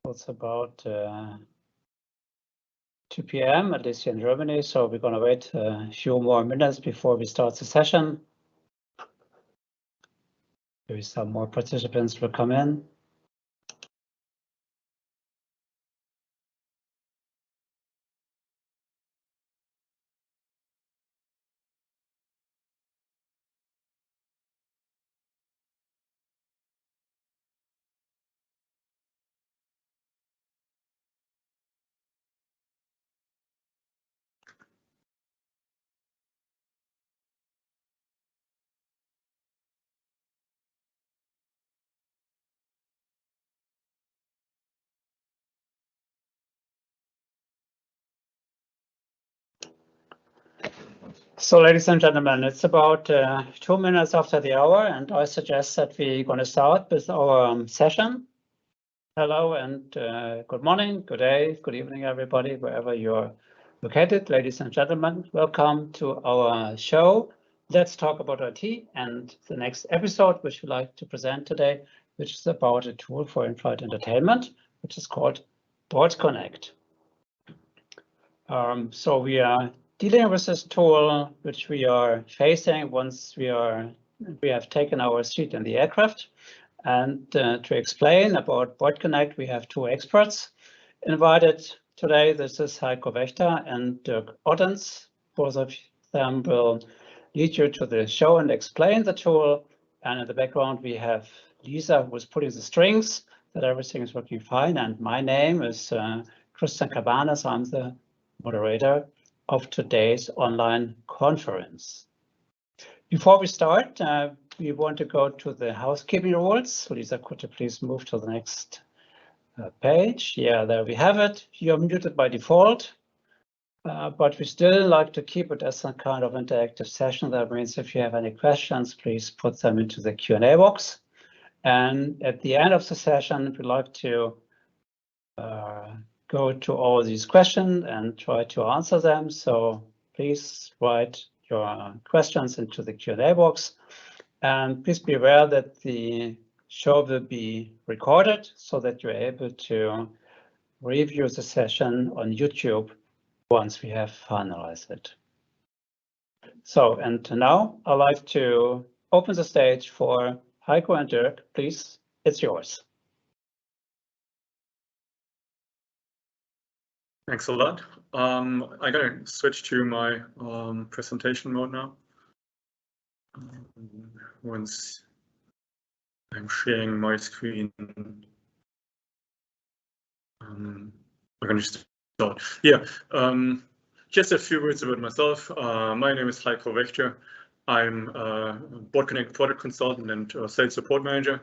It's about 2 p.m. at least here in Germany, so we're going to wait a few more minutes before we start the session. Maybe some more participants will come in. So, ladies and gentlemen, it's about 2 minutes after the hour, and I suggest that we're going to start with our session. Hello and good morning, good day, good evening, everybody, wherever you're located. Ladies and gentlemen, welcome to our show. Let's talk about IT, and the next episode, which we'd like to present today, which is about a tool for in-flight entertainment, which is called BoardConnect. So we are dealing with this tool, which we are facing once we have taken our seat in the aircraft. And to explain about BoardConnect, we have two experts invited today. This is Heiko Wächter and Dirk Ottens. Both of them will lead you to the show and explain the tool. And in the background, we have Lisa, who is pulling the strings, that everything is working fine. And my name is Christian Cabanas. I'm the moderator of today's online conference. Before we start, we want to go to the housekeeping rules. Lisa, could you please move to the next page? Yeah, there we have it. You're muted by default, but we still like to keep it as some kind of interactive session. That means if you have any questions, please put them into the Q&A box. And at the end of the session, we'd like to go to all these questions and try to answer them. So please write your questions into the Q&A box. And please be aware that the show will be recorded so that you're able to review the session on YouTube once we have finalized it. So, and now I'd like to open the stage for Heiko and Dirk. Please, it's yours. Thanks a lot. I'm going to switch to my presentation mode now. Once I'm sharing my screen, I'm going to start. Yeah, just a few words about myself. My name is Heiko Wächter. I'm a BoardConnect product consultant and sales support manager,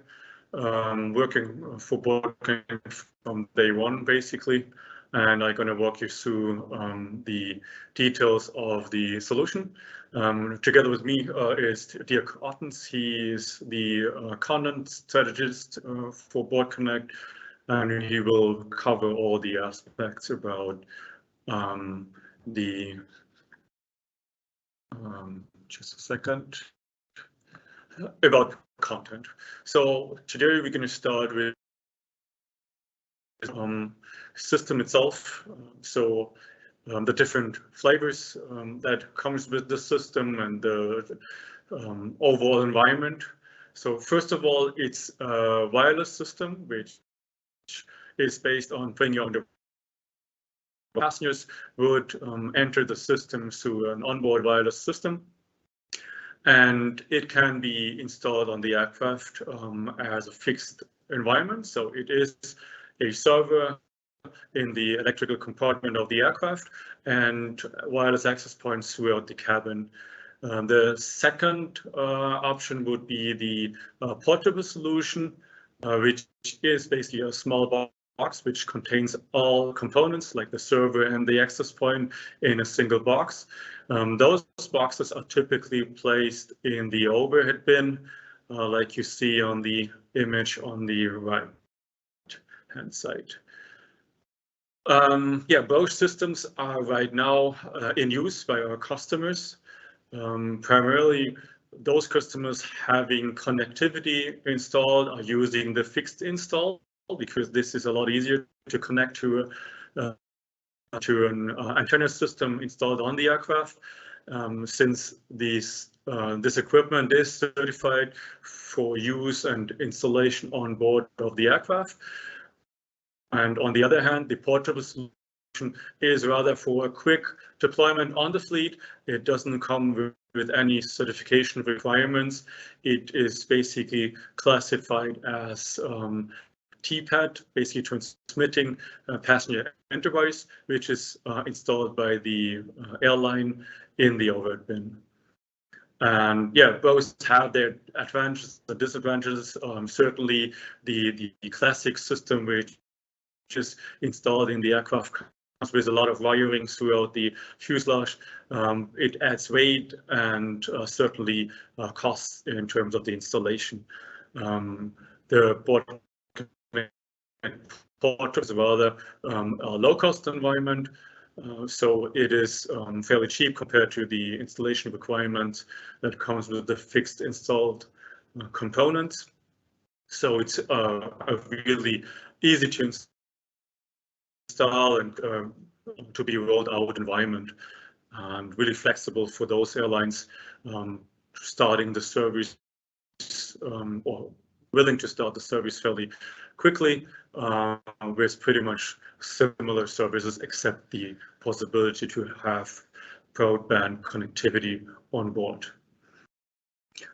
working for BoardConnect from day one, basically. And I'm going to walk you through the details of the solution. Together with me is Dirk Ottens. He is the content strategist for BoardConnect, and he will cover all the aspects about just a second, about content. So today we're going to start with system itself. So the different flavors that comes with the system and the overall environment. So first of all, it's a wireless system, which is based on when you're on the passengers would enter the system through an onboard wireless system. And it can be installed on the aircraft as a fixed environment. So it is a server in the electrical compartment of the aircraft and wireless access points throughout the cabin. The second option would be the portable solution, which is basically a small box which contains all components like the server and the access point in a single box. Those boxes are typically placed in the overhead bin, like you see on the image on the right hand side. Yeah, both systems are right now in use by our customers. Primarily, those customers having connectivity installed are using the fixed install because this is a lot easier to connect to an antenna system installed on the aircraft, since this equipment is certified for use and installation on board of the aircraft. And on the other hand, the portable solution is rather for a quick deployment on the fleet. It doesn't come with any certification requirements. It is basically classified as TPAD, basically transmitting passenger enterprise, which is installed by the airline in the overhead bin. And yeah, both have their advantages and disadvantages. Certainly the classic system, which is installed in the aircraft, comes with a lot of wiring throughout the fuselage. It adds weight and certainly costs in terms of the installation. The BoardConnect portal is a rather low-cost environment, so it is fairly cheap compared to the installation requirements that comes with the fixed installed components. So it's a really easy to install and to be rolled out environment, and really flexible for those airlines starting the service or willing to start the service fairly quickly with pretty much similar services, except the possibility to have broadband connectivity on board.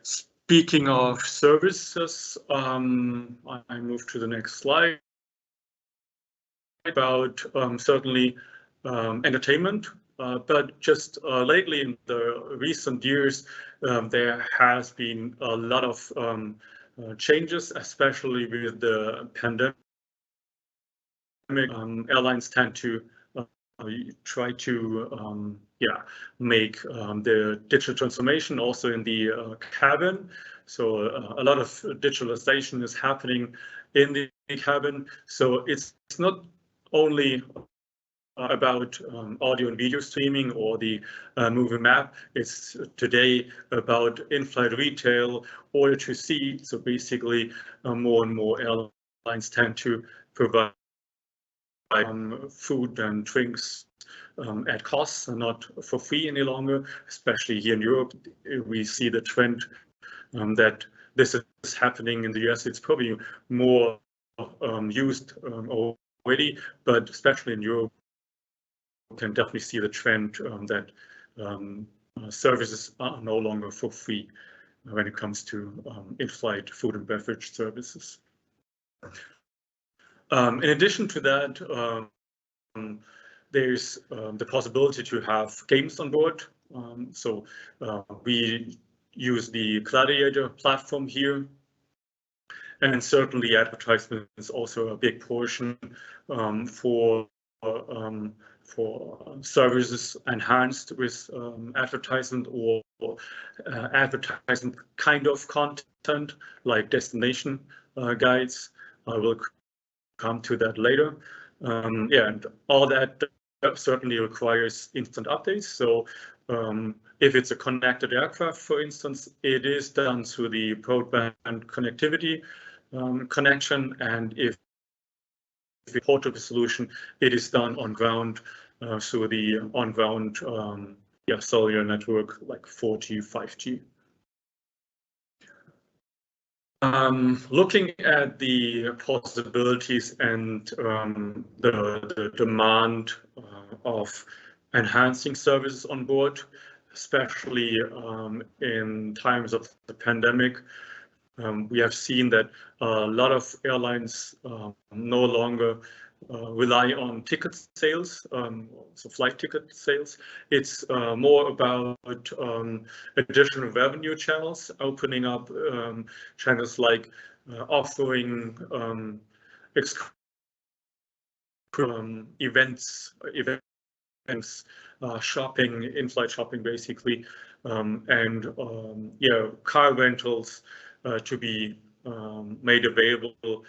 Speaking of services, I move to the next slide. About certainly entertainment, but just lately in the recent years, there has been a lot of changes, especially with the pandemic. Airlines tend to try to make the digital transformation also in the cabin. So a lot of digitalization is happening in the cabin. So it's not only about audio and video streaming or the movie map. It's today about in-flight retail, order to seat. So basically, more and more airlines tend to provide food and drinks at costs and not for free any longer. Especially here in Europe, we see the trend that this is happening in the US. It's probably more used already, but especially in Europe, you can definitely see the trend that services are no longer for free when it comes to in-flight food and beverage services. In addition to that, there's the possibility to have games on board. So we use the Gladiator platform here. And certainly advertisement is also a big portion for services enhanced with advertisement or advertisement kind of content like destination guides. I will come to that later. Yeah, and all that certainly requires instant updates. So if it's a connected aircraft, for instance, it is done through the broadband connectivity connection, and if the portable solution, it is done on ground through the on-ground cellular network like 4G, 5G. Looking at the possibilities and the demand of enhancing services on board, especially in times of the pandemic, we have seen that a lot of airlines no longer rely on ticket sales, so flight ticket sales. It's more about additional revenue channels, opening up channels like offering events, shopping, in-flight shopping, basically, and car rentals to be made available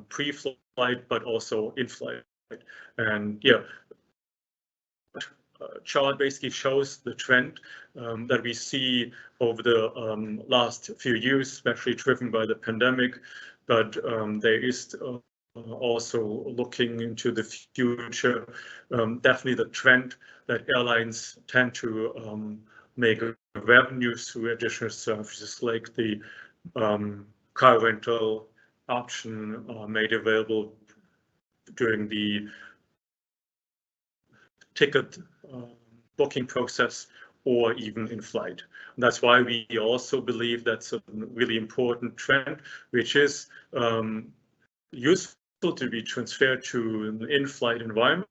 pre-flight, but also in-flight. And chart basically shows the trend that we see over the last few years, especially driven by the pandemic. But there is also looking into the future, definitely the trend that airlines tend to make revenue through additional services like the car rental option made available during the ticket booking process, or even in flight. And that's why we also believe that's a really important trend, which is useful to be transferred to an in-flight environment.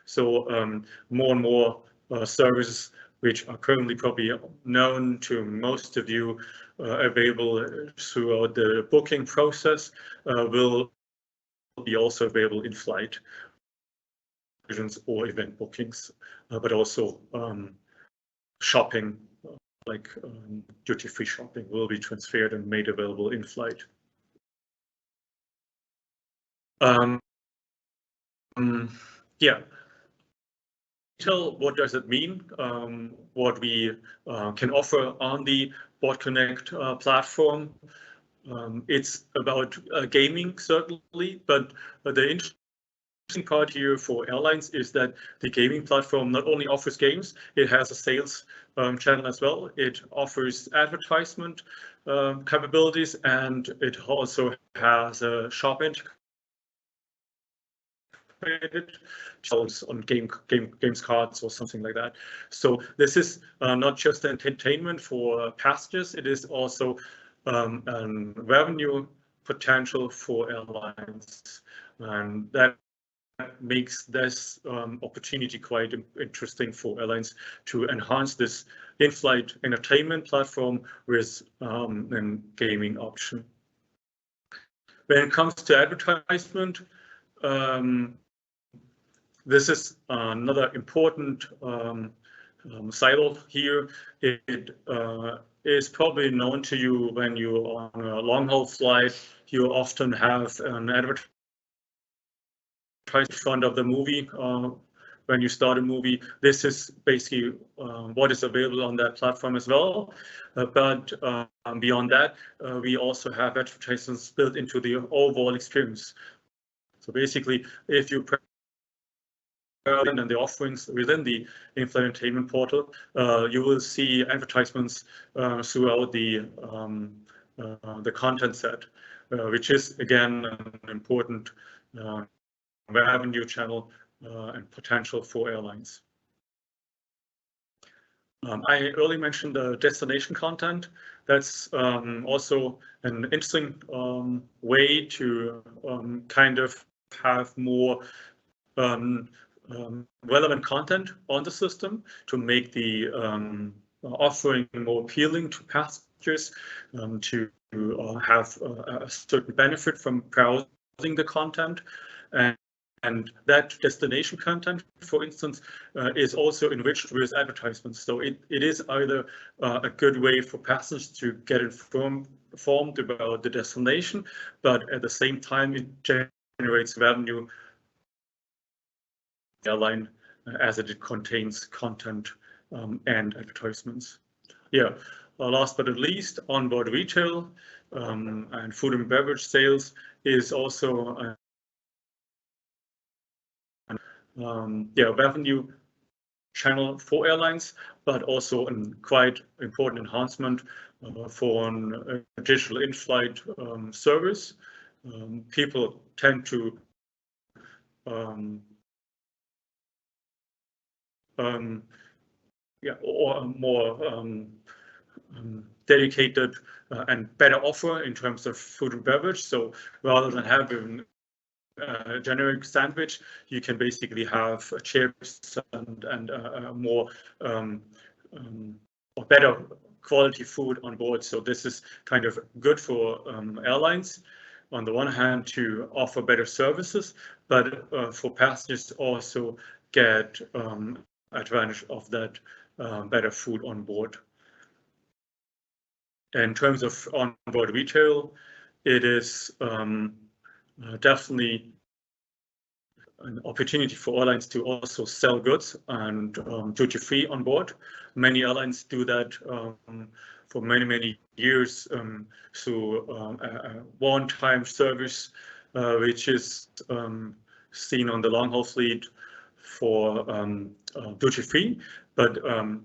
So more and more services which are currently probably known to most of you, available throughout the booking process, will be also available in flight or event bookings, but also shopping, like duty-free shopping, will be transferred and made available in flight. Yeah. What does it mean? What we can offer on the BoardConnect platform. It's about gaming, certainly, but the interesting part here for airlines is that the gaming platform not only offers games, it has a sales channel as well. It offers advertisement capabilities, and it also has a shop on games cards or something like that. So this is not just entertainment for passengers, it is also revenue potential for airlines, and that makes this opportunity quite interesting for airlines to enhance this in-flight entertainment platform with a gaming option. When it comes to advertisement, this is another important silo here. It is probably known to you when you're on a long-haul flight. You often have an advertisement in front of the movie when you start a movie. This is basically what is available on that platform as well. But beyond that, we also have advertisements built into the overall experience. So basically, if you and the offerings within the in-flight entertainment portal, you will see advertisements throughout the content set, which is again an important revenue channel and potential for airlines. I earlier mentioned the destination content. That's also an interesting way to kind of have more relevant content on the system to make the offering more appealing to passengers, to have a certain benefit from browsing the content. And that destination content, for instance, is also enriched with advertisements. So it is either a good way for passengers to get informed about the destination, but at the same time, it generates revenue airline as it contains content and advertisements. Yeah, last but not least, onboard retail and food and beverage sales is also a revenue channel for airlines, but also a quite important enhancement for a digital in-flight service. People tend to or more dedicated and better offer in terms of food and beverage. So rather than having a generic sandwich, you can basically have chips and more or better quality food on board. So this is kind of good for airlines on the one hand to offer better services, but for passengers also get advantage of that better food on board. In terms of onboard retail, it is definitely an opportunity for airlines to also sell goods and duty-free on board. Many airlines do that for many years through a one-time service which is seen on the long-haul fleet for duty-free, but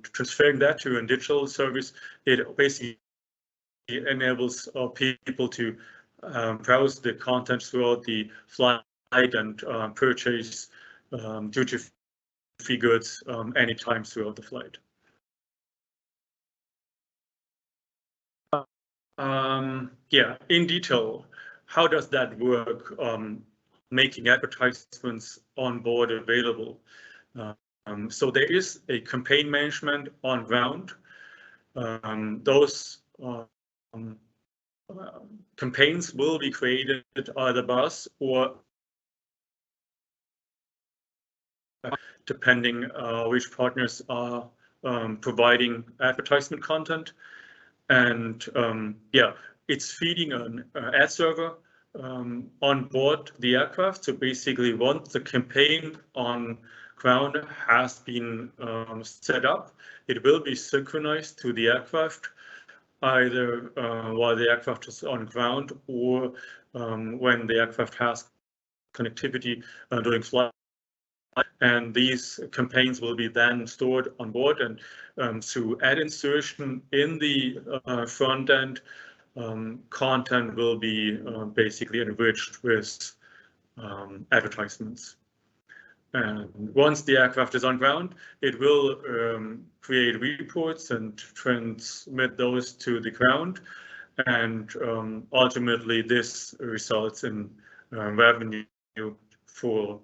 transferring that to a digital service, it basically enables people to browse the content throughout the flight and purchase duty-free goods anytime throughout the flight. Yeah, in detail, how does that work? Making advertisements on board available. So there is a campaign management on ground. Those campaigns will be created either by us or depending which partners are providing advertisement content. And yeah, it's feeding an AdServer on board the aircraft. So basically, once the campaign on ground has been set up, it will be synchronized to the aircraft, either while the aircraft is on ground or when the aircraft has connectivity during flight. And these campaigns will be then stored on board, and through ad insertion in the front end, content will be basically enriched with advertisements. And once the aircraft is on ground, it will create reports and transmit those to the ground. And ultimately, this results in revenue for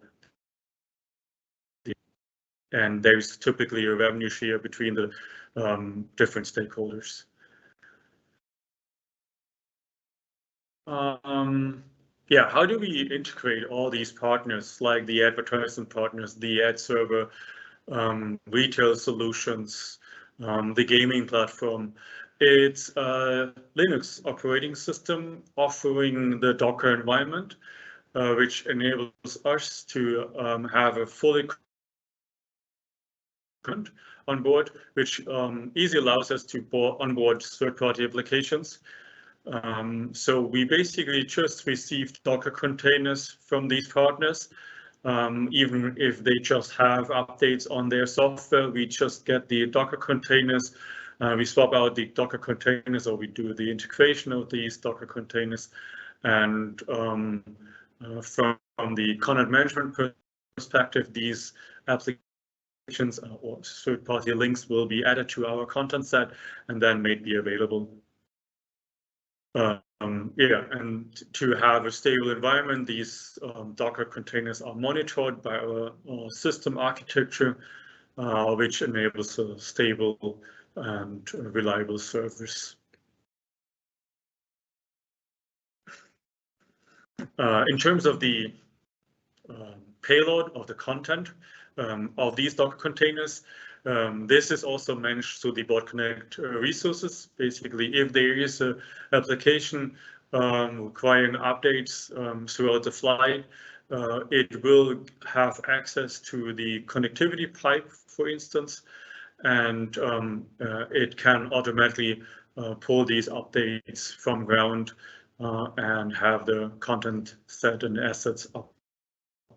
and there's typically a revenue share between the different stakeholders. Yeah, how do we integrate all these partners, like the advertising partners, the AdServer, retail solutions, the gaming platform? It's a Linux operating system offering the Docker environment, which enables us to have a fully on board, which easily allows us to onboard third-party applications. So we basically just received Docker containers from these partners. Even if they just have updates on their software, we just get the Docker containers. We swap out the Docker containers, or we do the integration of these Docker containers. And from the content management perspective, these applications or third-party links will be added to our content set and then made be available. Yeah, and to have a stable environment, these Docker containers are monitored by our system architecture, which enables a stable and reliable service. In terms of the payload of the content of these Docker containers, this is also managed through the BoardConnect resources. Basically, if there is an application requiring updates throughout the flight, it will have access to the connectivity pipe, for instance, and it can automatically pull these updates from ground and have the content set and assets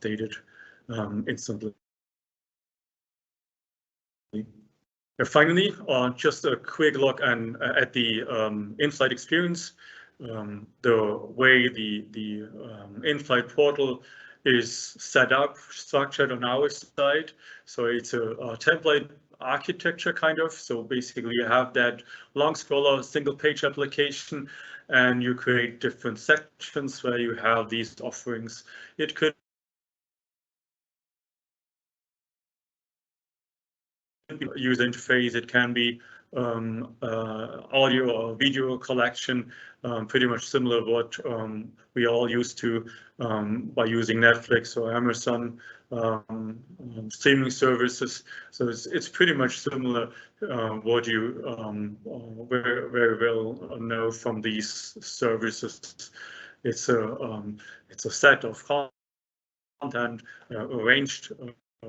updated instantly. Finally, just a quick look at the in-flight experience. The way the in-flight portal is set up, structured on our side. So it's a template architecture kind of. So basically you have that long scroller, single page application, and you create different sections where you have these offerings. It could user interface, it can be audio or video collection, pretty much similar to what we all used to by using Netflix or Amazon streaming services. So it's pretty much similar what you very well know from these services. It's a set of content arranged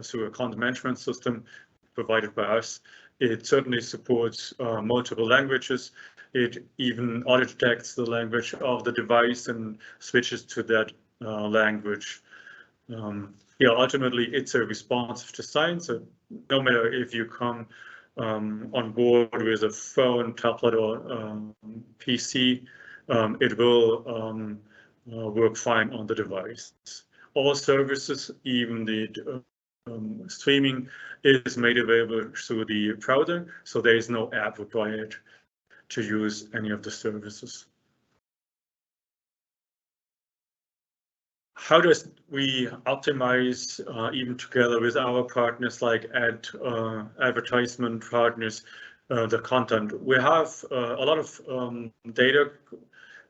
through a content management system provided by us. It certainly supports multiple languages. It even auto detects the language of the device and switches to that language. Yeah, ultimately it's a responsive design. So no matter if you come on board with a phone, tablet, or PC, it will work fine on the device. All services, even the streaming, is made available through the browser, so there is no app required to use any of the services. How does we optimize, even together with our partners like advertisement partners, the content? We have a lot of data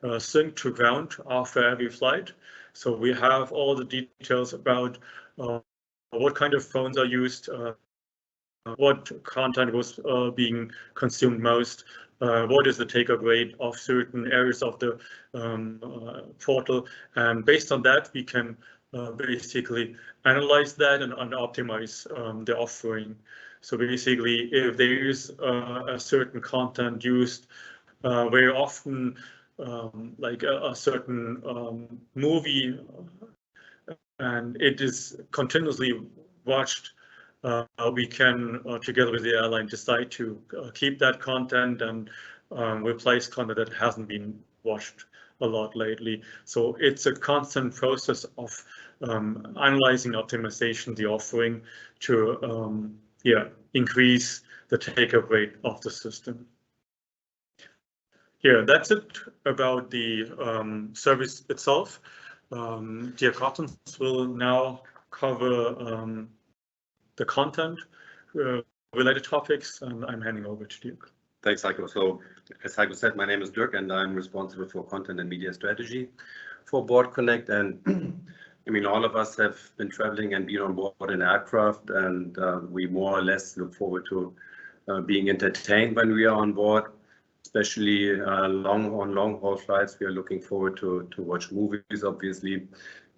synced to ground after every flight. So we have all the details about what kind of phones are used, what content was being consumed most, what is the take-up rate of certain areas of the portal, and based on that we can basically analyze that and optimize the offering. So basically, if there is a certain content used very often, like a certain movie, and it is continuously watched, we can, together with the airline, decide to keep that content and replace content that hasn't been watched a lot lately. So it's a constant process of analyzing, optimization, the offering to increase the take-up rate of the system. Yeah, that's it about the service itself. Dear Cottons will now cover the content related topics, and I'm handing over to Dirk. Thanks, Heiko. So, as Heiko said, my name is Dirk, and I'm responsible for content and media strategy for BoardConnect. And I mean, all of us have been traveling and been on board an aircraft, and we more or less look forward to being entertained when we are on board. Especially on long haul flights, we are looking forward to watch movies, obviously.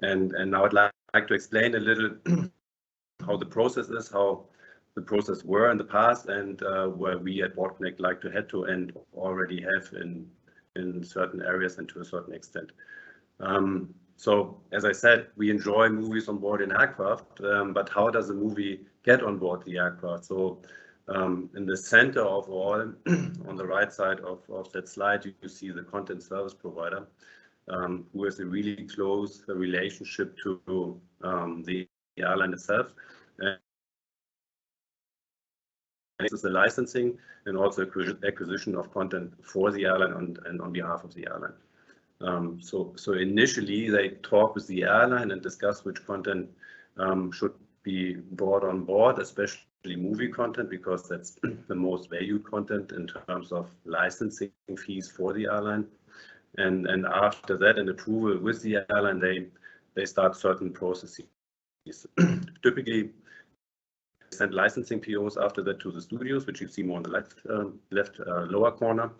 And now I'd like to explain a little how the process is, how the process were in the past, and where we at BoardConnect like to head to and already have in certain areas and to a certain extent. So as I said, we enjoy movies on board an aircraft, but how does a movie get on board the aircraft? So in the center of all, on the right side of that slide, you see the content service provider, who has a really close relationship to the airline itself. This is the licensing and also acquisition of content for the airline and on behalf of the airline. So initially they talk with the airline and discuss which content should be brought on board, especially movie content, because that's the most valued content in terms of licensing fees for the airline. And after that, an approval with the airline, they start certain processes. Typically, send licensing POs after that to the studios, which you see more on the left lower corner,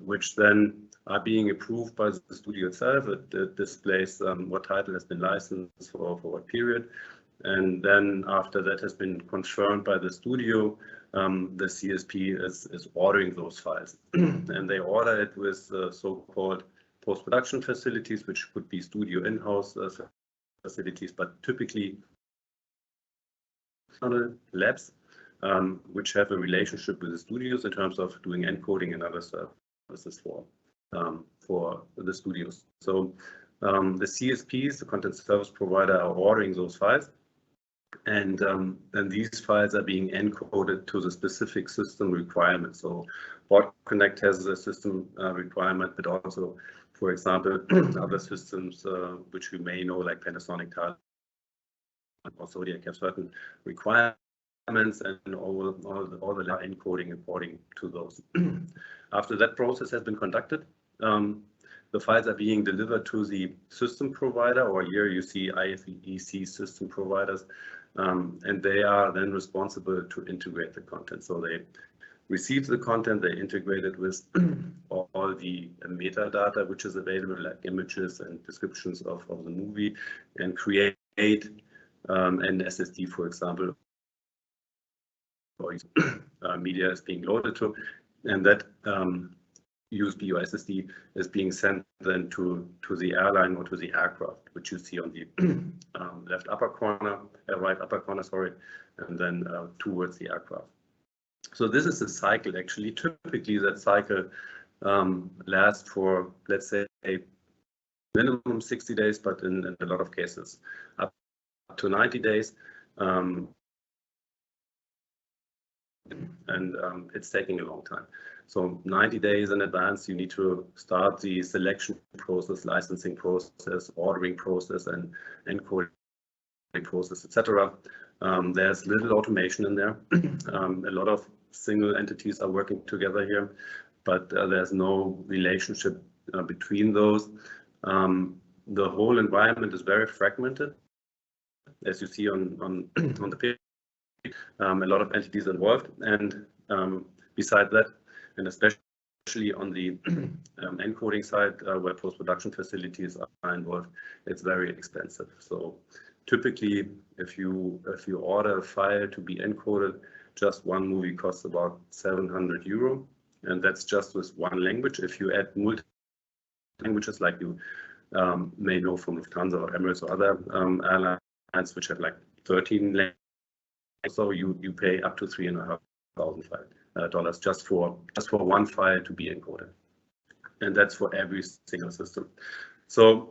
which then are being approved by the studio itself. It displays what title has been licensed for what period. And then after that has been confirmed by the studio, the CSP is ordering those files. And they order it with so-called post-production facilities, which could be studio in-house facilities, but typically labs, which have a relationship with the studios in terms of doing encoding and other services for the studios. So the CSPs, the content service provider, are ordering those files. And then these files are being encoded to the specific system requirements. So BoardConnect has a system requirement, but also, for example, other systems which you may know, like Panasonic, or Zodiac, have certain requirements, and all the encoding according to those. After that process has been conducted, the files are being delivered to the system provider, or here you see IFEC system providers, and they are then responsible to integrate the content. So they receive the content, they integrate it with all the metadata which is available, like images and descriptions of the movie, and create an SSD, for example, or media is being loaded to, and that USB or SSD is being sent then to the airline or to the aircraft, which you see on the right upper corner, sorry, and then towards the aircraft. So this is a cycle actually. Typically that cycle lasts for, let's say, a minimum 60 days, but in a lot of cases up to 90 days. And it's taking a long time. So 90 days in advance, you need to start the selection process, licensing process, ordering process, and encoding process, etc. There's little automation in there. A lot of single entities are working together here, but there's no relationship between those. The whole environment is very fragmented, as you see on the page. A lot of entities involved, and beside that, and especially on the encoding side, where post-production facilities are involved, it's very expensive. So typically, if you order a file to be encoded, just one movie costs about 700 euro, and that's just with one language. If you add multi languages, like you may know from Lufthansa or Emirates or other airlines, which have like 13 languages, so you pay up to $3,500 just for one file to be encoded, and that's for every single system. So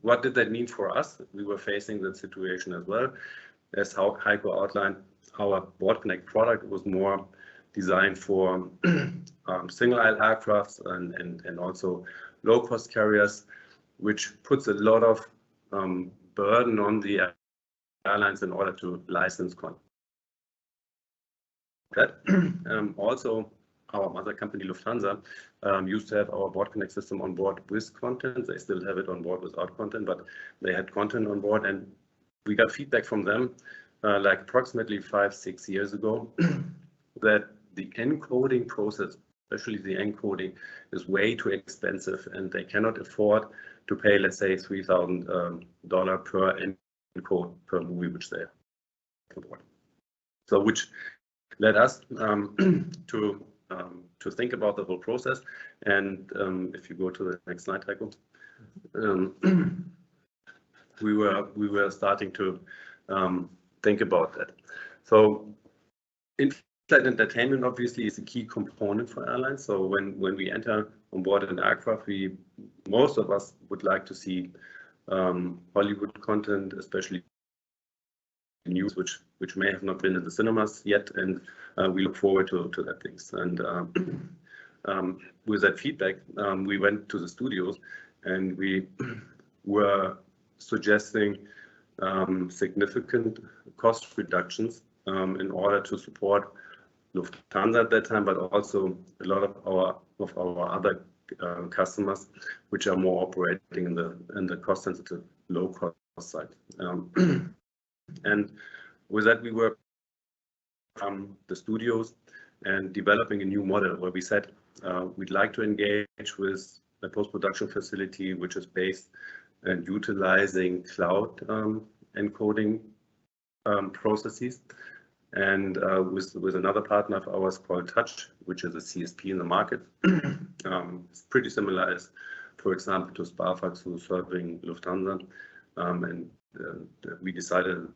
what did that mean for us? We were facing that situation as well. As how Heiko outlined, our BoardConnect product was more designed for single aisle aircrafts and also low cost carriers, which puts a lot of burden on the airlines in order to license content. Also, our mother company Lufthansa used to have our BoardConnect system on board with content. They still have it on board without content, but they had content on board, and we got feedback from them like approximately 5-6 years ago that the encoding process, especially the encoding, is way too expensive, and they cannot afford to pay, let's say, $3,000 per encode per movie which they have on board. So which led us to think about the whole process. And if you go to the next slide, Heiko, we were starting to think about that. So in-flight entertainment obviously is a key component for airlines. So when we enter on board an aircraft, most of us would like to see Hollywood content, especially news which may have not been in the cinemas yet, and we look forward to that things. And with that feedback, we went to the studios and we were suggesting significant cost reductions in order to support Lufthansa at that time, but also a lot of our other customers, which are more operating in the cost sensitive low cost side. And with that, we were the studios and developing a new model where we said we'd like to engage with a post-production facility which is based and utilizing cloud encoding processes, and with another partner of ours called Touch, which is a CSP in the market. It's pretty similar as, for example, to Sparfax, who's serving Lufthansa, and we decided,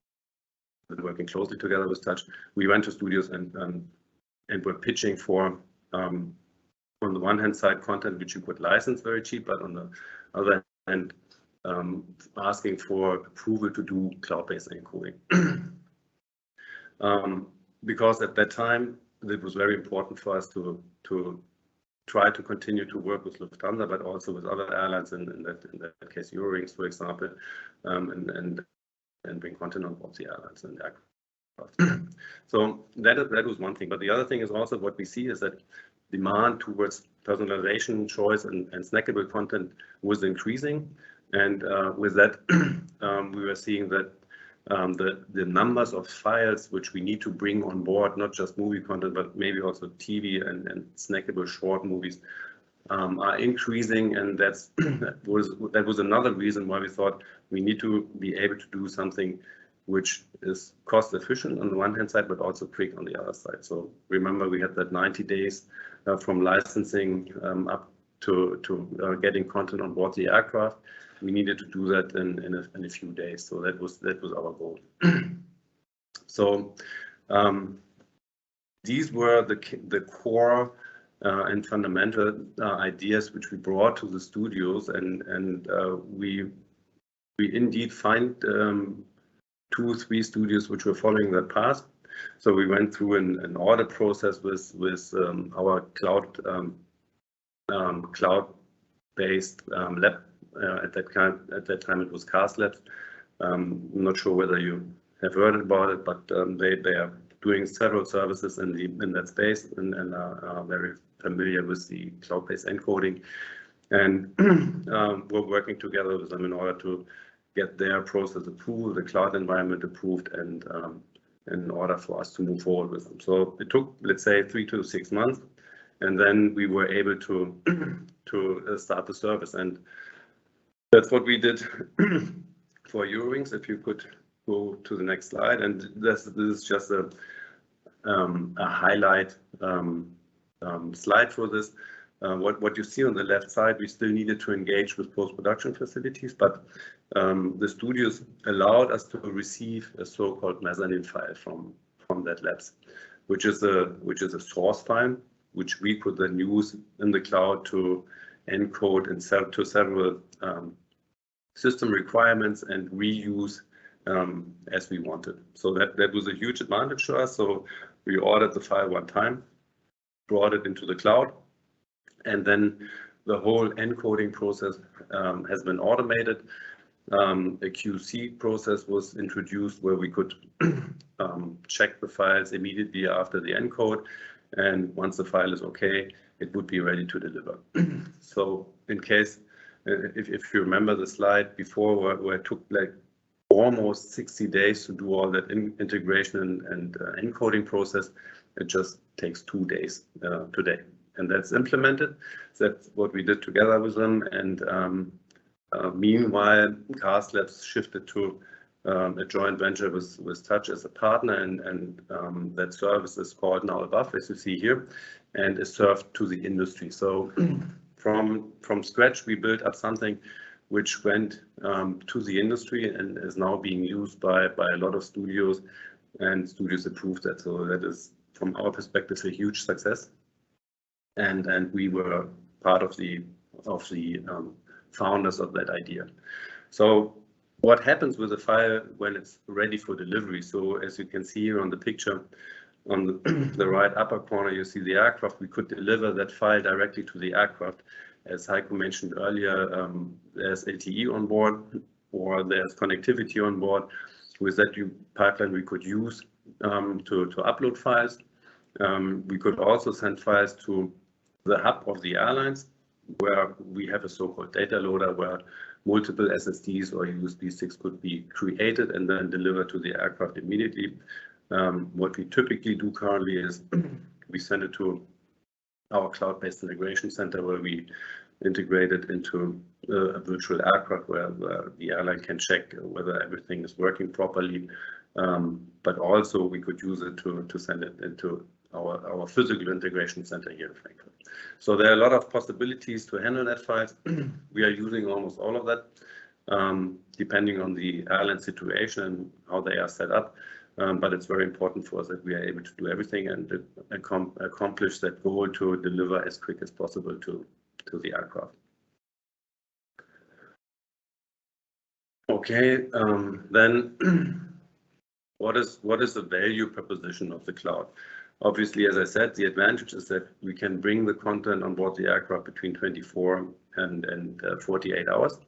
working closely together with Touch, we went to studios and were pitching for, on the one hand side, content which you could license very cheap, but on the other hand, asking for approval to do cloud-based encoding. Because at that time, it was very important for us to try to continue to work with Lufthansa, but also with other airlines, in that case, Eurowings, for example, and bring content on board the airlines and the aircraft. So that was one thing. But the other thing is also what we see is that demand towards personalization, choice, and snackable content was increasing. And with that, we were seeing that the numbers of files which we need to bring on board, not just movie content, but maybe also TV and snackable short movies, are increasing, and that was another reason why we thought we need to be able to do something which is cost efficient on the one hand side, but also quick on the other side. So remember, we had that 90 days from licensing up to getting content on board the aircraft. We needed to do that in a few days. So that was our goal. So these were the core and fundamental ideas which we brought to the studios, and we indeed find 2 or 3 studios which were following that path. So we went through an audit process with our cloud-based lab. At that time it was Cast Labs. I'm not sure whether you have heard about it, but they are doing several services in that space and are very familiar with the cloud-based encoding. And we're working together with them in order to get their process approved, the cloud environment approved, and in order for us to move forward with them. So it took, let's say, 3 to 6 months, and then we were able to start the service. And that's what we did for Eurowings. If you could go to the next slide, and this is just a highlight slide for this. What you see on the left side, we still needed to engage with post-production facilities, but the studios allowed us to receive a so-called mezzanine file from that labs, which is a source file, which we could then use in the cloud to encode and sell to several system requirements and reuse as we wanted. So that was a huge advantage to us. So we ordered the file one time, brought it into the cloud, and then the whole encoding process has been automated. A QC process was introduced where we could check the files immediately after the encode, and once the file is okay, it would be ready to deliver. So in case, if you remember the slide before where it took like almost 60 days to do all that integration and encoding process, it just takes 2 days today. And that's implemented. That's what we did together with them. And meanwhile, Cast Labs shifted to a joint venture with Touch as a partner, and that service is called Now Above, as you see here, and is served to the industry. So from scratch, we built up something which went to the industry and is now being used by a lot of studios, and studios approved that. So that is, from our perspective, a huge success. And we were part of the founders of that idea. So what happens with the file when it's ready for delivery? So as you can see here on the picture, on the right upper corner, you see the aircraft. We could deliver that file directly to the aircraft. As Heiko mentioned earlier, there's LTE on board, or there's connectivity on board. With that pipeline, we could use to upload files. We could also send files to the hub of the airlines, where we have a so-called data loader where multiple SSDs or USB sticks could be created and then delivered to the aircraft immediately. What we typically do currently is we send it to our cloud-based integration center, where we integrate it into a virtual aircraft where the airline can check whether everything is working properly. But also we could use it to send it into our physical integration center here in Frankfurt. So there are a lot of possibilities to handle that files. We are using almost all of that, depending on the airline situation and how they are set up. But it's very important for us that we are able to do everything and accomplish that goal to deliver as quick as possible to the aircraft. Okay, then what is the value proposition of the cloud? Obviously, as I said, the advantage is that we can bring the content on board the aircraft between 24 and 48 hours.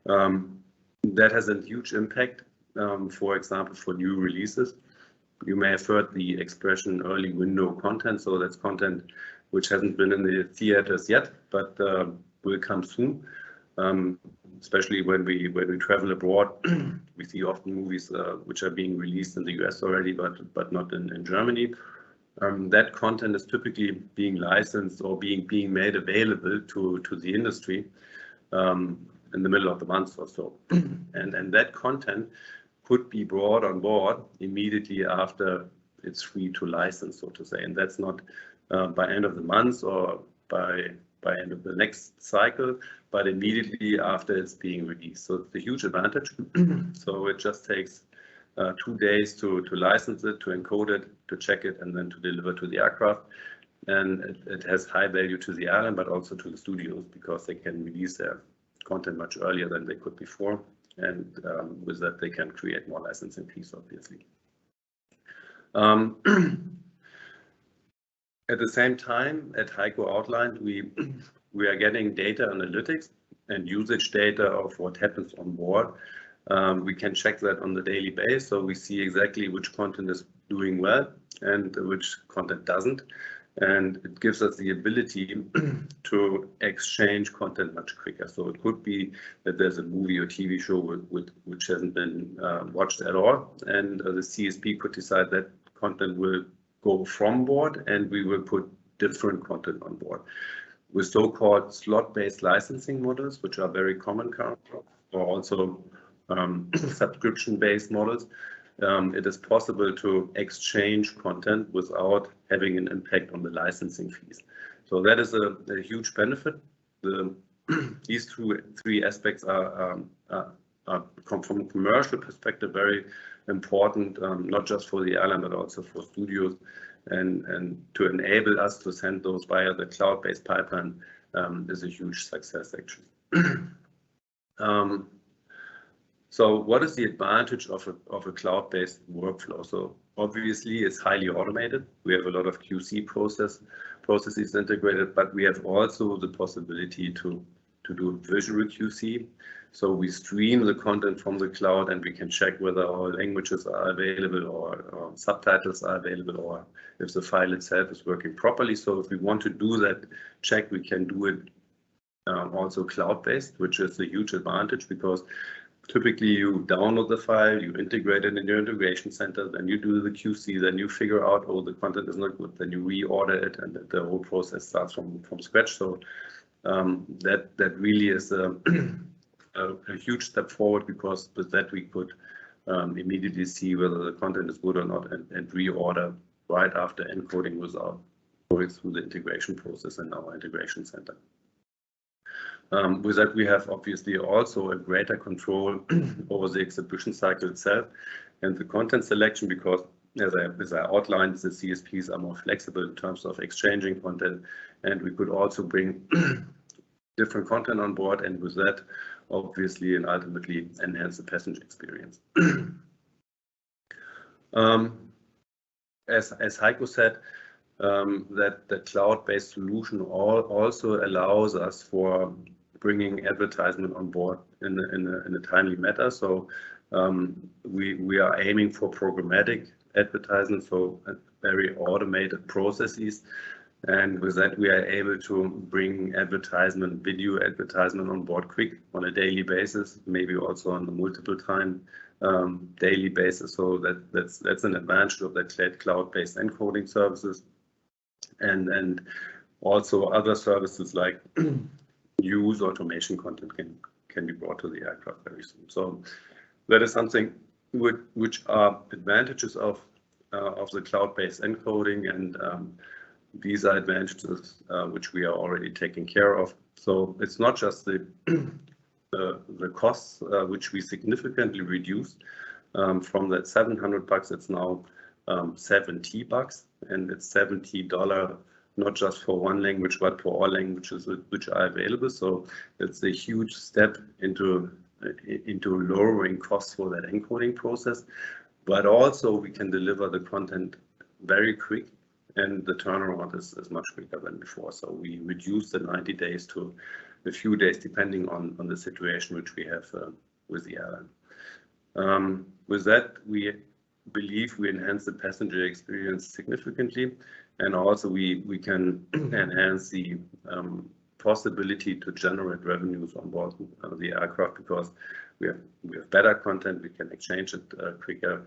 That has a huge impact, for example, for new releases. You may have heard the expression early window content. So that's content which hasn't been in the theaters yet, but will come soon. Especially when we travel abroad, we see often movies which are being released in the US already, but not in Germany. That content is typically being licensed or being made available to the industry in the middle of the month or so. And that content could be brought on board immediately after it's free to license, so to say, and that's not by end of the month or by end of the next cycle, but immediately after it's being released. So it's a huge advantage. So it just takes 2 days to license it, to encode it, to check it, and then to deliver to the aircraft. And it has high value to the airline, but also to the studios, because they can release their content much earlier than they could before. And with that, they can create more licensing fees, obviously. At the same time, as Heiko outlined, we are getting data analytics and usage data of what happens on board. We can check that on the daily basis, so we see exactly which content is doing well and which content doesn't. And it gives us the ability to exchange content much quicker. So it could be that there's a movie or TV show which hasn't been watched at all, and the CSP could decide that content will go from board, and we will put different content on board. With so-called slot-based licensing models, which are very common currently, or also subscription-based models, it is possible to exchange content without having an impact on the licensing fees. So that is a huge benefit. These three aspects are from a commercial perspective very important, not just for the airline, but also for studios, and to enable us to send those via the cloud-based pipeline is a huge success, actually. So what is the advantage of a cloud-based workflow? So obviously it's highly automated. We have a lot of QC processes integrated, but we have also the possibility to do visual QC. So we stream the content from the cloud, and we can check whether our languages are available or subtitles are available, or if the file itself is working properly. So if we want to do that check, we can do it also cloud-based, which is a huge advantage, because typically you download the file, you integrate it in your integration center, then you do the QC, then you figure out, oh, the content is not good, then you reorder it, and the whole process starts from scratch. So that really is a huge step forward, because with that we could immediately see whether the content is good or not, and reorder right after encoding without going through the integration process in our integration center. With that, we have obviously also a greater control over the exhibition cycle itself and the content selection, because as I outlined, the CSPs are more flexible in terms of exchanging content, and we could also bring different content on board, and with that, obviously, and ultimately enhance the passenger experience. As Heiko said, that the cloud-based solution also allows us for bringing advertisement on board in a timely manner. So we are aiming for programmatic advertisement, so very automated processes. And with that, we are able to bring advertisement, video advertisement on board quick on a daily basis, maybe also on a multiple time daily basis. So that's an advantage of that cloud-based encoding services. And also other services like news automation content can be brought to the aircraft very soon. So that is something which are advantages of the cloud-based encoding, and these are advantages which we are already taking care of. So it's not just the costs which we significantly reduced from that $700. It's now $70, and it's $70 not just for one language, but for all languages which are available. So it's a huge step into lowering costs for that encoding process, but also we can deliver the content very quick, and the turnaround is much quicker than before. So we reduce the 90 days to a few days, depending on the situation which we have with the airline. With that, we believe we enhance the passenger experience significantly, and also we can enhance the possibility to generate revenues on board the aircraft, because we have better content, we can exchange it quicker.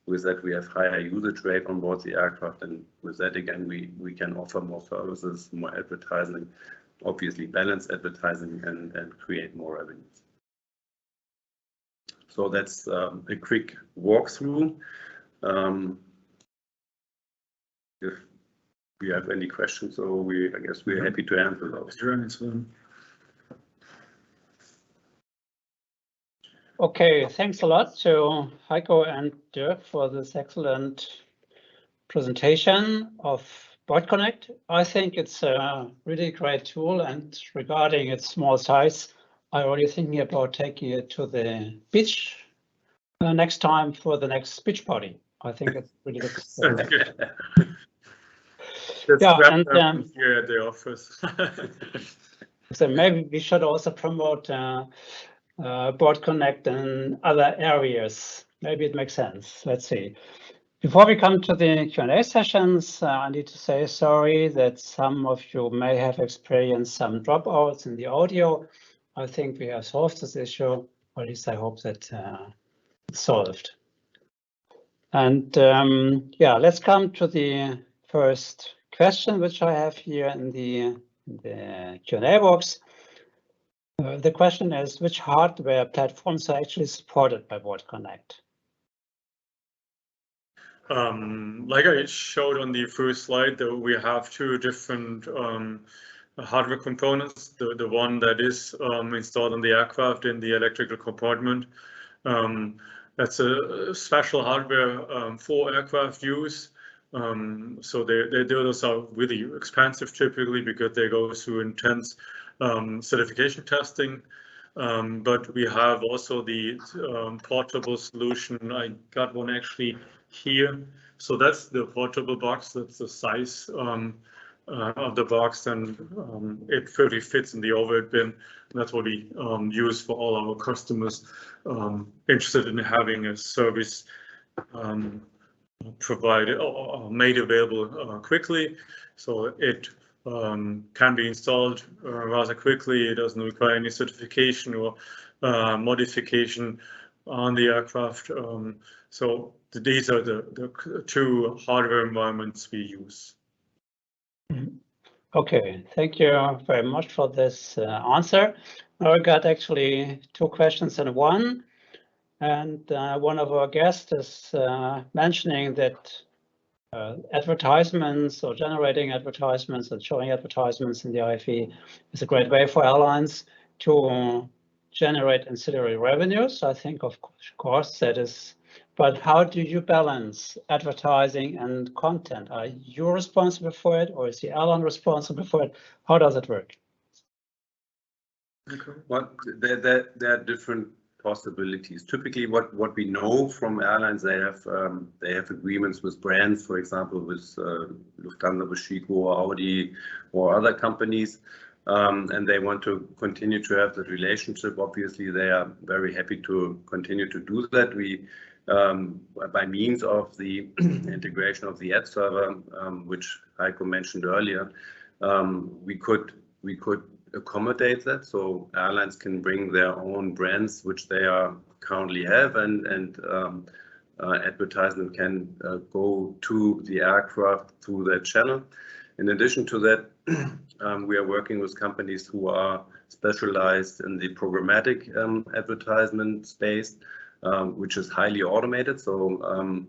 With that, we have higher usage rate on board the aircraft, and with that again we can offer more services, more advertising, obviously balance advertising, and create more revenues. So that's a quick walkthrough. If we have any questions, so I guess we're happy to answer those. Okay, thanks a lot to Heiko and Dirk for this excellent presentation of BoardConnect. I think it's a really great tool, and regarding its small size, I'm already thinking about taking it to the beach next time for the next beach party. I think it really looks good. Yeah, and here at the office. So maybe we should also promote BoardConnect in other areas. Maybe it makes sense. Let's see. Before we come to the Q&A sessions, I need to say sorry that some of you may have experienced some dropouts in the audio. I think we have solved this issue, or at least I hope that it's solved. And yeah, let's come to the first question, which I have here in the Q&A box. The question is, which hardware platforms are actually supported by BoardConnect? Like I showed on the first slide, we have two different hardware components. The one that is installed on the aircraft in the electrical compartment. That's a special hardware for aircraft use. So those are really expensive typically because they go through intense certification testing. But we have also the portable solution. I got one actually here. So that's the portable box. That's the size of the box, and it fully fits in the overhead bin. And that's what we use for all our customers interested in having a service provided or made available quickly. So it can be installed rather quickly. It doesn't require any certification or modification on the aircraft. So these are the two hardware environments we use. Okay, thank you very much for this answer. I got actually two questions in one. And one of our guests is mentioning that advertisements or generating advertisements and showing advertisements in the IFE is a great way for airlines to generate ancillary revenues. I think, of course, that is. But how do you balance advertising and content? Are you responsible for it, or is the airline responsible for it? How does it work? Well, there are different possibilities. Typically, what we know from airlines, they have agreements with brands, for example, with Lufthansa, with Chico, or Audi, or other companies, and they want to continue to have that relationship. Obviously, they are very happy to continue to do that. We, by means of the integration of the AdServer, which Heiko mentioned earlier, we could accommodate that, so airlines can bring their own brands which they are currently have, and advertisement can go to the aircraft through that channel. In addition to that, we are working with companies who are specialized in the programmatic advertisement space, which is highly automated. So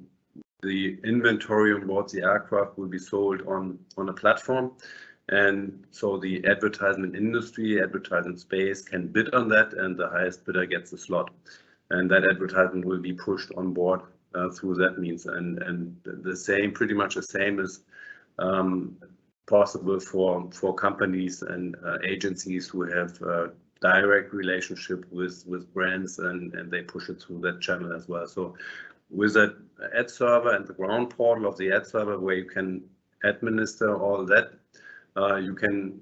the inventory on board the aircraft will be sold on a platform. And so the advertisement industry, advertisement space can bid on that, and the highest bidder gets the slot. And that advertisement will be pushed on board through that means. And the same, pretty much the same is possible for companies and agencies who have direct relationship with brands, and they push it through that channel as well. So with that AdServer and the ground portal of the AdServer, where you can administer all that, you can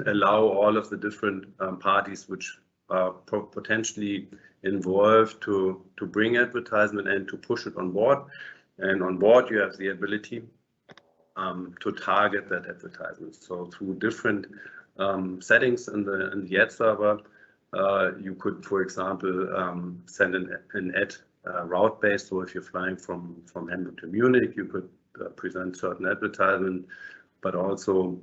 allow all of the different parties which are potentially involved to bring advertisement and to push it on board. And on board, you have the ability to target that advertisement. So through different settings in the AdServer, you could, for example, send an ad route based. So if you're flying from Hamburg to Munich, you could present certain advertisement. But also,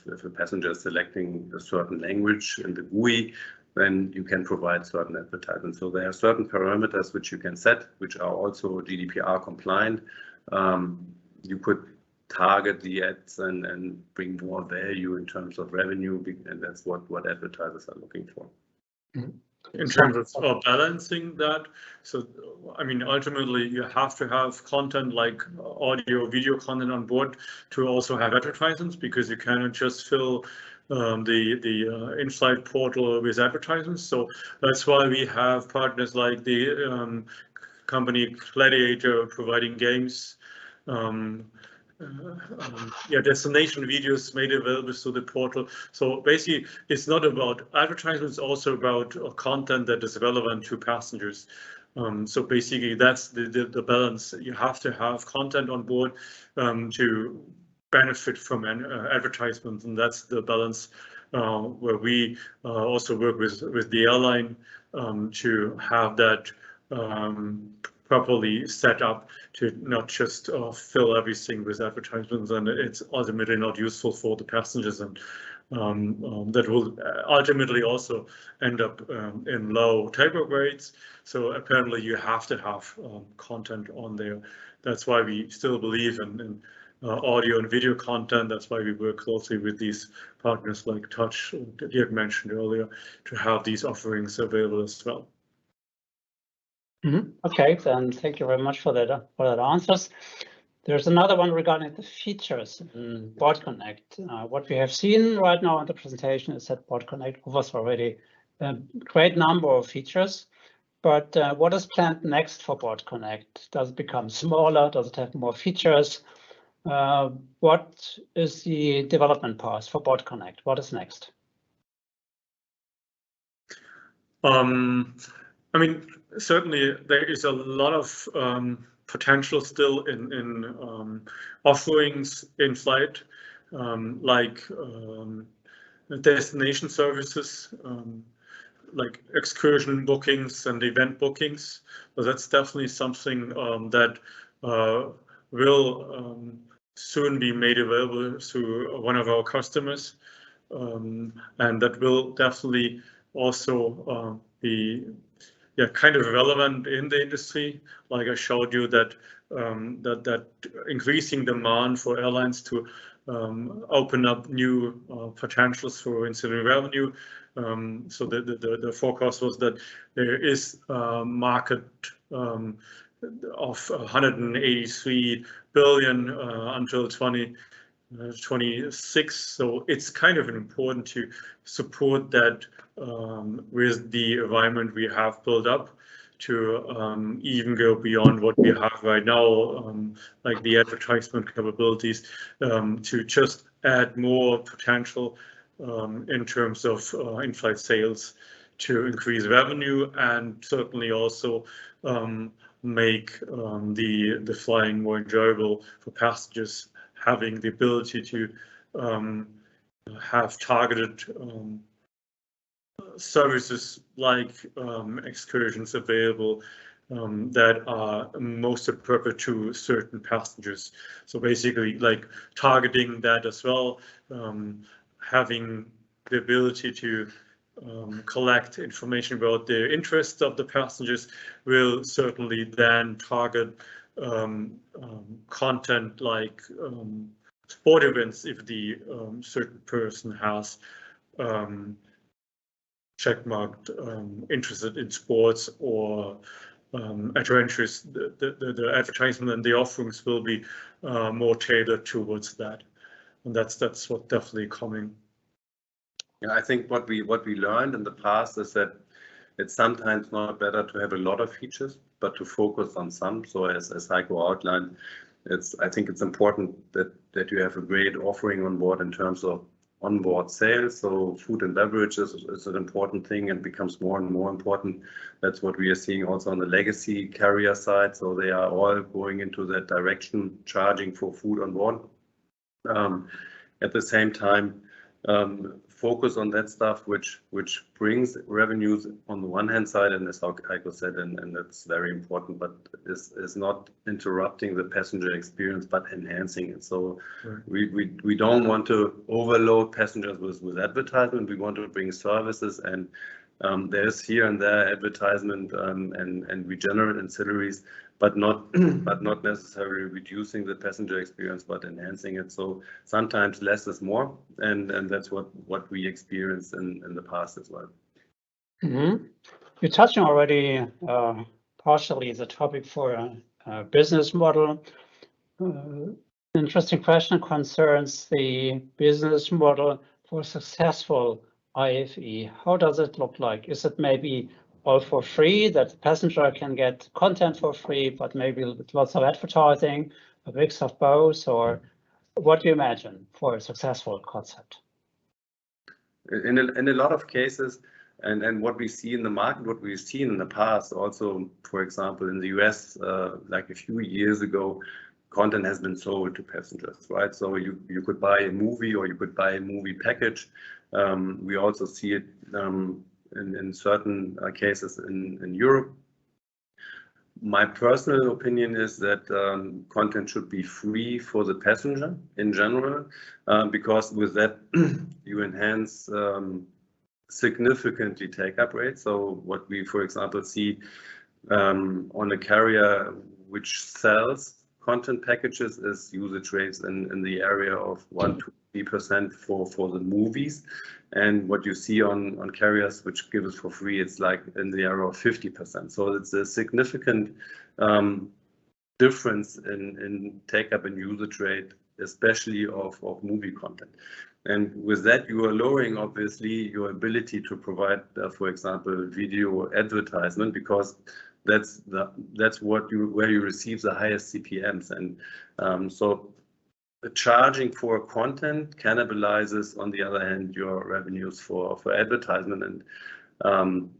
if a passenger is selecting a certain language in the GUI, then you can provide certain advertisements. So there are certain parameters which you can set, which are also GDPR compliant. You could target the ads and bring more value in terms of revenue, and that's what advertisers are looking for. In terms of balancing that, so I mean, ultimately you have to have content like audio, video content on board to also have advertisements, because you cannot just fill the inflight portal with advertisements. So that's why we have partners like the company Gladiator providing games. Destination videos made available through the portal. So basically, it's not about advertisements, it's also about content that is relevant to passengers. So basically, that's the balance. You have to have content on board to benefit from an advertisement, and that's the balance where we also work with the airline to have that properly set up to not just fill everything with advertisements, and it's ultimately not useful for the passengers, and that will ultimately also end up in low take-up rates. So apparently you have to have content on there. That's why we still believe in audio and video content. That's why we work closely with these partners like Touch, Dirk mentioned earlier, to have these offerings available as well. Okay, then thank you very much for that answers. There's another one regarding the features in BoardConnect. What we have seen right now in the presentation is that BoardConnect offers already a great number of features, but what is planned next for BoardConnect? Does it become smaller? Does it have more features? What is the development path for BoardConnect? What is next? I mean, certainly there is a lot of potential still in offerings in flight, like destination services, like excursion bookings and event bookings. So that's definitely something that will soon be made available through one of our customers, and that will definitely also be kind of relevant in the industry. Like I showed you that that increasing demand for airlines to open up new potentials for ancillary revenue. So the forecast was that there is a market of 183 billion until 2026. So it's kind of important to support that with the environment we have built up to even go beyond what we have right now, like the advertisement capabilities, to just add more potential in terms of in-flight sales to increase revenue, and certainly also make the flying more enjoyable for passengers, having the ability to have targeted services like excursions available that are most appropriate to certain passengers. So basically, like targeting that as well, having the ability to collect information about the interests of the passengers will certainly then target content like sport events if the certain person has checkmarked interested in sports or adventures. The advertisement and the offerings will be more tailored towards that, and that's what definitely coming. Yeah, I think what we learned in the past is that it's sometimes not better to have a lot of features, but to focus on some. So as Heiko outlined, I think it's important that you have a great offering on board in terms of onboard sales. So food and beverages is an important thing and becomes more and more important. That's what we are seeing also on the legacy carrier side. So they are all going into that direction, charging for food on board. At the same time, focus on that stuff which brings revenues on the one hand side, and as Heiko said, and that's very important, but is not interrupting the passenger experience but enhancing it. So we don't want to overload passengers with advertisement. We want to bring services and There's here and there advertisement and we generate ancillaries, but not necessarily reducing the passenger experience, but enhancing it. So sometimes less is more, and that's what we experienced in the past as well. Mm-hmm. You touched on already partially the topic for a business model. Interesting question concerns the business model for successful IFE. How does it look like? Is it maybe all for free, that the passenger can get content for free, but maybe with lots of advertising, a mix of both, or what do you imagine for a successful concept? In a lot of cases, and what we see in the market, what we've seen in the past, also, for example, in the US, like a few years ago, content has been sold to passengers, right? So you could buy a movie or you could buy a movie package. We also see it in certain cases in Europe. My personal opinion is that content should be free for the passenger in general, because with that you enhance significantly take-up rate. So what we, for example, see on a carrier which sells content packages is usage rates in the area of 1 to 3% for the movies, and what you see on carriers which give it for free, it's like in the area of 50%. So it's a significant difference in take-up and usage rate, especially of movie content. And with that, you are lowering obviously your ability to provide, for example, video advertisement, because that's where you receive the highest CPMs, and so the charging for content cannibalizes, on the other hand, your revenues for advertisement, and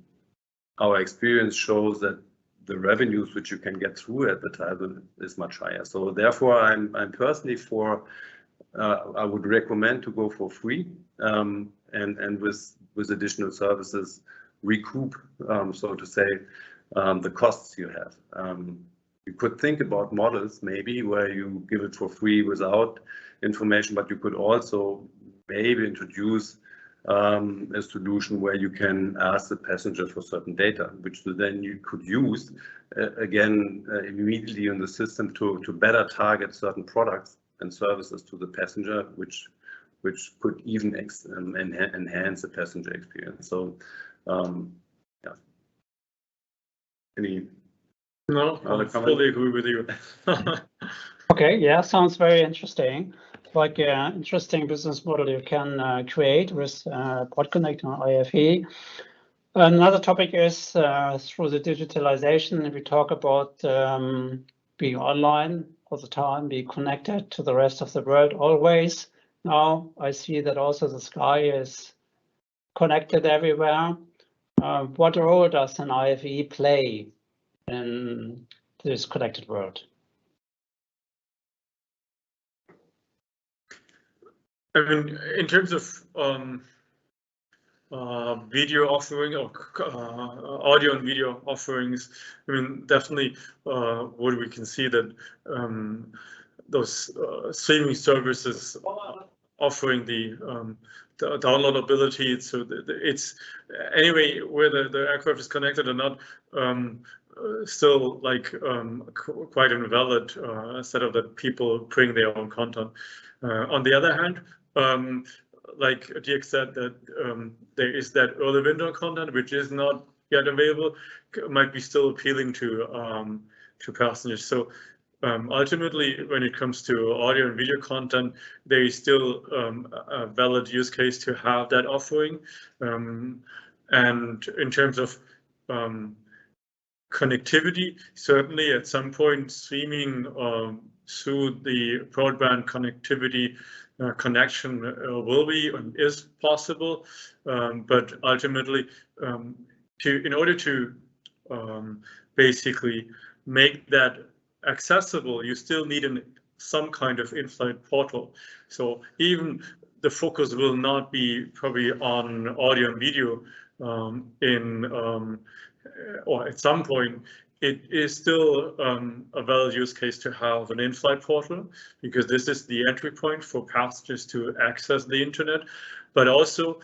our experience shows that the revenues which you can get through advertisement is much higher. So therefore, I'm personally for. I would recommend to go for free, and with additional services recoup, so to say, the costs you have. You could think about models maybe where you give it for free without information, but you could also maybe introduce a solution where you can ask the passenger for certain data, which then you could use again immediately in the system to better target certain products and services to the passenger, which could even enhance the passenger experience. So yeah. Any No, I fully agree with you. Okay, yeah, sounds very interesting. Like an interesting business model you can create with BoardConnect on IFE. Another topic is through the digitalization, we talk about being online all the time, be connected to the rest of the world always. Now I see that also the sky is connected everywhere. What role does an IFE play in this connected world? I mean, in terms of video offering or audio and video offerings, I mean, definitely what we can see that those streaming services offering the downloadability, so it's anyway whether the aircraft is connected or not, still like quite invalid setup that people bring their own content. On the other hand, like DX said, that there is that early window content which is not yet available, might be still appealing to passengers. So ultimately, when it comes to audio and video content, there is still a valid use case to have that offering. And in terms of connectivity, certainly at some point streaming through the broadband connectivity connection will be and is possible, but ultimately, in order to basically make that accessible, you still need some kind of in-flight portal. So even the focus will not be probably on audio and video or at some point it is still a valid use case to have an in-flight portal, because this is the entry point for passengers to access the internet, but also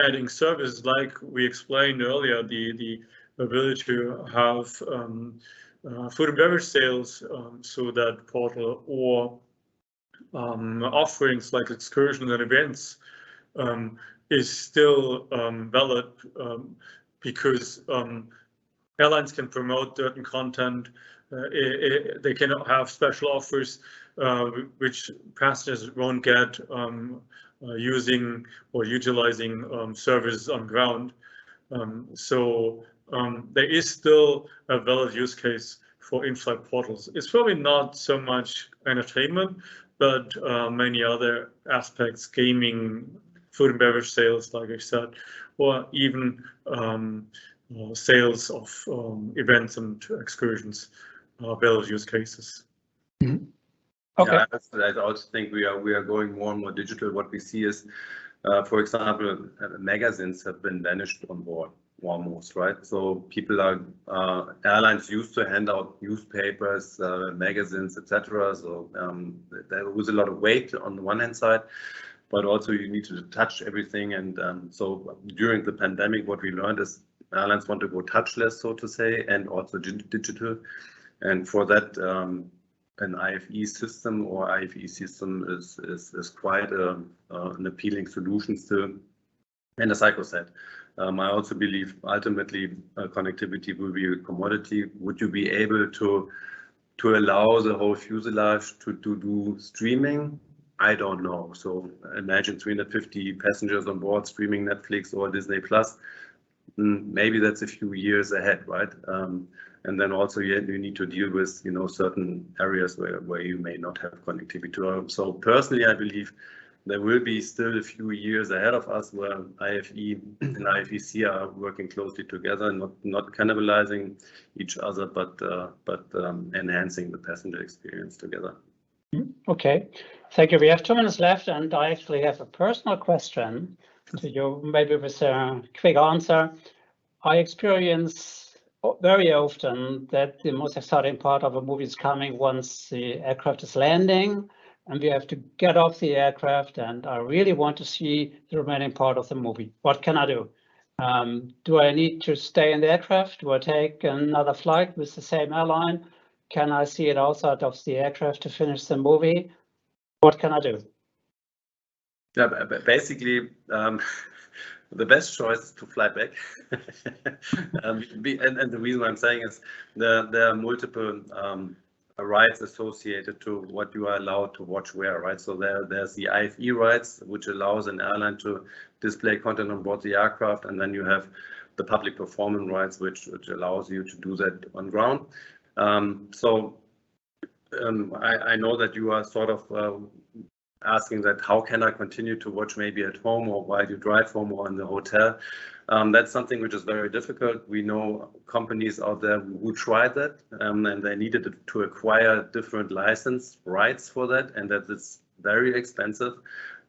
adding services like we explained earlier, the ability to have food and beverage sales through that portal, or offerings like excursions and events is still valid, because airlines can promote certain content. They cannot have special offers which passengers won't get using or utilizing services on ground. So there is still a valid use case for in-flight portals. It's probably not so much entertainment, but many other aspects, gaming, food and beverage sales, like I said, or even sales of events and excursions are valid use cases. Mm-hmm. Okay. Yeah, I also think we are going more and more digital. What we see is, for example, magazines have been vanished on board almost, right? So people are airlines used to hand out newspapers, magazines, etc. So there was a lot of weight on the one hand side, but also you need to touch everything. And so during the pandemic, what we learned is airlines want to go touchless, so to say, and also digital. And for that, an IFE system or IFE system is quite an appealing solution still. And as Heiko said, I also believe ultimately connectivity will be a commodity. Would you be able to allow the whole fuselage to do streaming? I don't know. So imagine 350 passengers on board streaming Netflix or Disney Plus. Maybe that's a few years ahead, right? And then also you need to deal with certain areas where you may not have connectivity. So personally, I believe there will be still a few years ahead of us where IFE and IFEC are working closely together, not cannibalizing each other, but enhancing the passenger experience together. Okay, thank you. We have 2 minutes left, and I actually have a personal question to you, maybe with a quick answer. I experience very often that the most exciting part of a movie is coming once the aircraft is landing, and we have to get off the aircraft, and I really want to see the remaining part of the movie. What can I do? Do I need to stay in the aircraft? Do I take another flight with the same airline? Can I see it outside of the aircraft to finish the movie? What can I do? Yeah, but basically, the best choice is to fly back. And the reason I'm saying is there are multiple rights associated to what you are allowed to watch where, right? So there's the IFE rights, which allows an airline to display content on board the aircraft, and then you have the public performance rights, which allows you to do that on ground. So I know that you are sort of asking that how can I continue to watch maybe at home or while you drive home or in the hotel. That's something which is very difficult. We know companies out there who tried that and they needed to acquire different license rights for that, and that it's very expensive.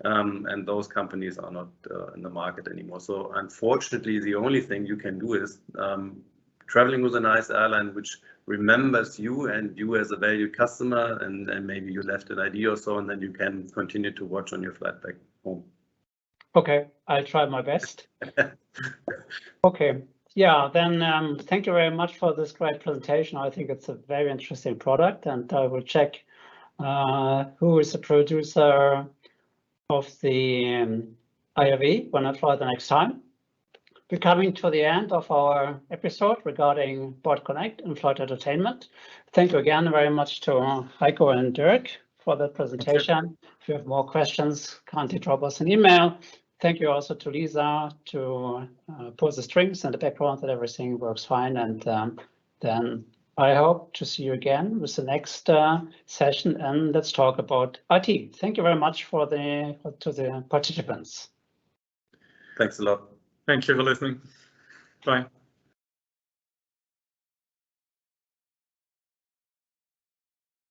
And those companies are not in the market anymore. So unfortunately, the only thing you can do is traveling with a nice airline which remembers you and you as a valued customer, and maybe you left an ID or so, and then you can continue to watch on your flight back home. Okay, I'll try my best. Okay, yeah, then thank you very much for this great presentation. I think it's a very interesting product, and I will check who is the producer of the IRV when I fly the next time. We're coming to the end of our episode regarding BoardConnect and flight entertainment. Thank you again very much to Heiko and Dirk for the presentation. If you have more questions, kindly drop us an email. Thank you also to Lisa to pull the strings and the background that everything works fine. And then I hope to see you again with the next session, and let's talk about IT. Thank you very much to the participants. Thanks a lot. Thank you for listening. Bye.